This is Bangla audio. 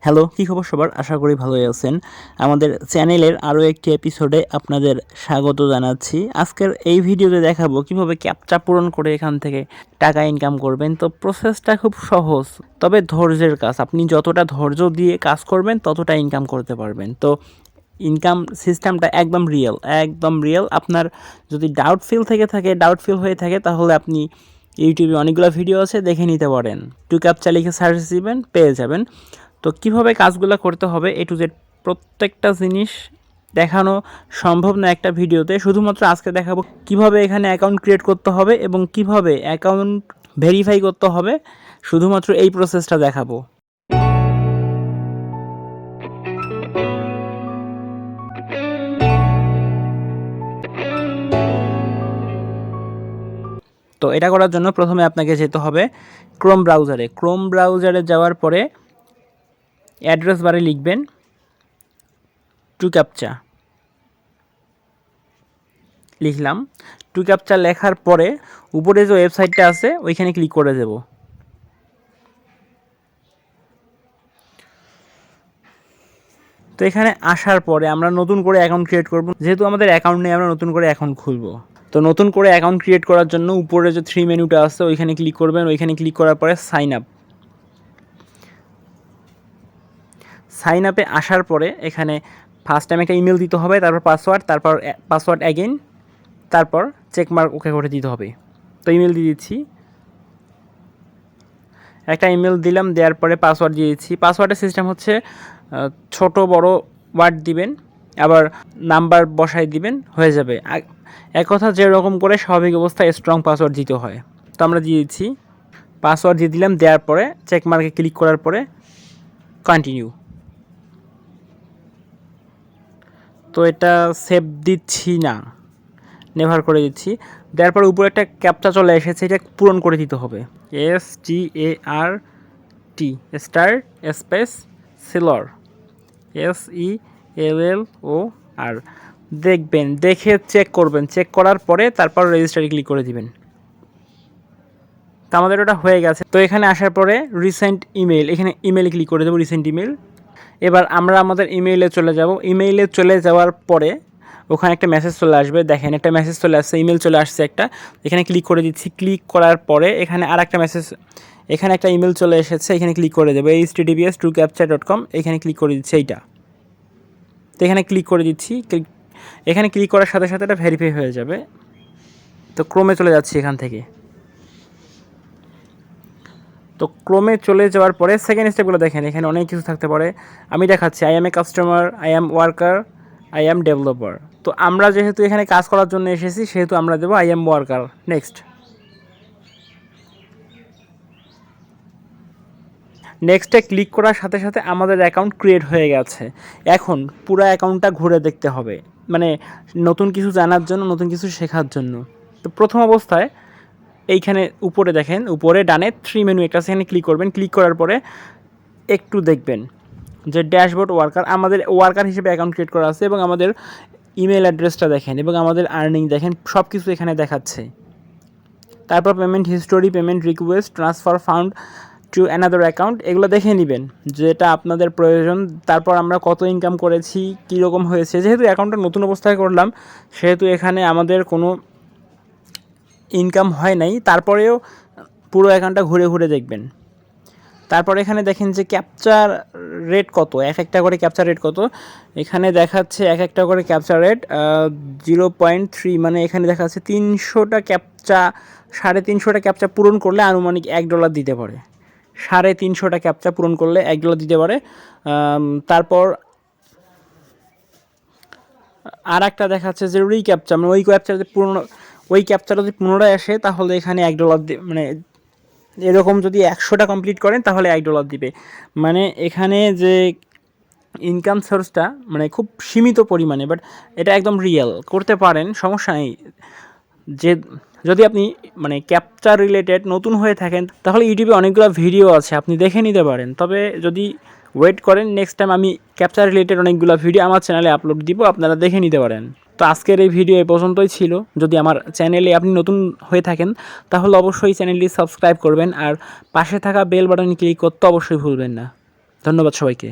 হ্যালো, কী খবর সবার? আশা করি ভালোই আছেন। আমাদের চ্যানেলের আরও একটি এপিসোডে আপনাদের স্বাগত জানাচ্ছি। আজকের এই ভিডিওতে দেখাবো কীভাবে ক্যাপচা পূরণ করে এখান থেকে টাকা ইনকাম করবেন। তো প্রসেসটা খুব সহজ, তবে ধৈর্যের কাজ। আপনি যতটা ধৈর্য দিয়ে কাজ করবেন ততটা ইনকাম করতে পারবেন। তো ইনকাম সিস্টেমটা একদম রিয়েল। আপনার যদি ডাউট ফিল হয়ে থাকে তাহলে আপনি ইউটিউবে অনেকগুলো ভিডিও আছে, দেখে নিতে পারেন। 2captcha লিখে সার্চ দিবেন, পেয়ে যাবেন। তো কিভাবে কাজগুলো করতে হবে A to Z প্রত্যেকটা জিনিস দেখানো সম্ভব না একটা ভিডিওতে। শুধুমাত্র আজকে দেখাবো কিভাবে এখানে অ্যাকাউন্ট ক্রিয়েট করতে হবে এবং কিভাবে অ্যাকাউন্ট ভেরিফাই করতে হবে, শুধুমাত্র এই প্রসেসটা দেখাবো। তো এটা করার জন্য প্রথমে আপনাকে যেতে হবে ক্রোম ব্রাউজারে যাওয়ার পরে অ্যাড্রেস বারে লিখবেন 2captcha। লিখলাম 2captcha লেখার পরে উপরে যে ওয়েবসাইটটা আছে ওইখানে ক্লিক করে দেব। তো এখানে আসার পরে আমরা নতুন করে অ্যাকাউন্ট ক্রিয়েট করব। যেহেতু আমাদের অ্যাকাউন্ট নেই, আমরা নতুন করে অ্যাকাউন্ট খুলব। তো নতুন করে অ্যাকাউন্ট ক্রিয়েট করার জন্য উপরে যে 3 মেনুটা আছে ওইখানে ক্লিক করবেন। ওইখানে ক্লিক করার পরে সাইন আপে আসার পরে এখানে ফার্স্ট টাইম একটা ইমেল দিতে হবে, তারপর পাসওয়ার্ড অ্যাগেইন, তারপর চেকমার্ক ওকে করে দিতে হবে। তো ইমেল দিয়ে দিচ্ছি, একটা ইমেল দিলাম, দেওয়ার পরে পাসওয়ার্ড দিয়েছি। পাসওয়ার্ডের সিস্টেম হচ্ছে ছোট বড় ওয়ার্ড দিবেন, আবার নাম্বার বসাই দিবেন, হয়ে যাবে। এক কথা যেরকম করে স্বাভাবিক অবস্থায় স্ট্রং পাসওয়ার্ড দিতে হয়। তো আমরা দিয়ে দিচ্ছি, পাসওয়ার্ড দিয়ে দিলাম। দেওয়ার পরে চেকমার্কে ক্লিক করার পরে কন্টিনিউ। তো এটা সেভ দিচ্ছি না, নেভার করে দিচ্ছি। দেওয়ার পরে উপরে একটা ক্যাপচা চলে এসেছে, এটা পূরণ করে দিতে হবে। START star space seller SELLOR। দেখবেন, দেখে চেক করবেন, চেক করার পরে তারপর রেজিস্টারে ক্লিক করে দিবেন। তো আমাদের ওটা হয়ে গেছে। তো এখানে আসার পরে রিসেন্ট ইমেল, এখানে ইমেলে ক্লিক করে দেবো, রিসেন্ট ইমেল। এবার আমরা আমাদের ইমেইলে চলে যাব। ইমেইলে চলে যাওয়ার পরে ওখানে একটা মেসেজ চলে আসবে। দেখেন, একটা মেসেজ চলে আসছে, ইমেল চলে আসছে একটা। এখানে ক্লিক করে দিচ্ছি। ক্লিক করার পরে এখানে আর একটা মেসেজ, এখানে একটা ইমেল চলে এসেছে, এখানে ক্লিক করে দেবো https://2captcha.com। এখানে ক্লিক করে দিচ্ছি এইটা। তো এখানে ক্লিক করে দিচ্ছি। এখানে ক্লিক করার সাথে সাথে এটা ভেরিফাই হয়ে যাবে। তো ক্রোমে চলে যাচ্ছি এখান থেকে। তো ক্রোমে চলে যাওয়ার পরে সেকেন্ড স্টেপগুলো দেখেন, এখানে অনেক কিছু থাকতে পারে। আমি দেখাচ্ছি, I M A customer, I am worker, I am developer. তো আমরা যেহেতু এখানে কাজ করার জন্য এসেছি সেহেতু আমরা দেবো আই এম ওয়ার্কার। নেক্সটে ক্লিক করার সাথে সাথে আমাদের অ্যাকাউন্ট ক্রিয়েট হয়ে গেছে। এখন পুরো অ্যাকাউন্টটা ঘুরে দেখতে হবে, মানে নতুন কিছু জানার জন্য, নতুন কিছু শেখার জন্য। তো প্রথম অবস্থায় এইখানে উপরে দেখেন, উপরে ডানে 3 মেনু একটা, সেখানে ক্লিক করবেন। ক্লিক করার পরে একটু দেখবেন যে ড্যাশবোর্ড ওয়ার্কার, আমাদের ওয়ার্কার হিসেবে অ্যাকাউন্ট ক্রিয়েট করা আছে এবং আমাদের ইমেল অ্যাড্রেসটা দেখেন এবং আমাদের আর্নিং দেখেন, সব কিছু এখানে দেখাচ্ছে। তারপর payment history, payment request, transfer fund to another account, এগুলো দেখে নেবেন যেটা আপনাদের প্রয়োজন। তারপর আমরা কত ইনকাম করেছি, কীরকম হয়েছে। যেহেতু অ্যাকাউন্টটা নতুন অবস্থায় করলাম সেহেতু এখানে আমাদের কোনো ইনকাম হয় নাই, তারপরেও পুরো অ্যাকাউন্টটা ঘুরে ঘুরে দেখবেন। তারপর এখানে দেখেন যে ক্যাপচার রেট কত, একটা করে ক্যাপচার রেট কত। এখানে দেখাচ্ছে একটা করে ক্যাপচার রেট 0.3, মানে এখানে দেখাচ্ছে 300টা ক্যাপচা, 350টা ক্যাপচা পূরণ করলে আনুমানিক $1 দিতে পারে। 350টা ক্যাপচা পূরণ করলে $1 দিতে পারে। তারপর আর একটা দেখাচ্ছে যে রিক্যাপচা, মানে ওই ক্যাপচা যদি পুনরায় আসে তাহলে এখানে $1 মানে এরকম যদি 100টা কমপ্লিট করেন তাহলে $1 দিবে। মানে এখানে যে ইনকাম সোর্সটা মানে খুব সীমিত পরিমাণে, বাট এটা একদম রিয়েল, করতে পারেন, সমস্যা নেই। যে যদি আপনি মানে ক্যাপচার রিলেটেড নতুন হয়ে থাকেন তাহলে ইউটিউবে অনেকগুলো ভিডিও আছে, আপনি দেখে নিতে পারেন। তবে যদি ওয়েট করেন, নেক্সট টাইম আমি ক্যাপচার রিলেটেড অনেকগুলো ভিডিও আমার চ্যানেলে আপলোড দিব, আপনারা দেখে নিতে পারেন। তো আজকের এই ভিডিও এ পর্যন্তই ছিল। যদি আমার চ্যানেলে আপনি নতুন হয়ে থাকেন তাহলে অবশ্যই চ্যানেলটি সাবস্ক্রাইব করবেন আর পাশে থাকা বেল বাটনে ক্লিক করতে অবশ্যই ভুলবেন না। ধন্যবাদ সবাইকে।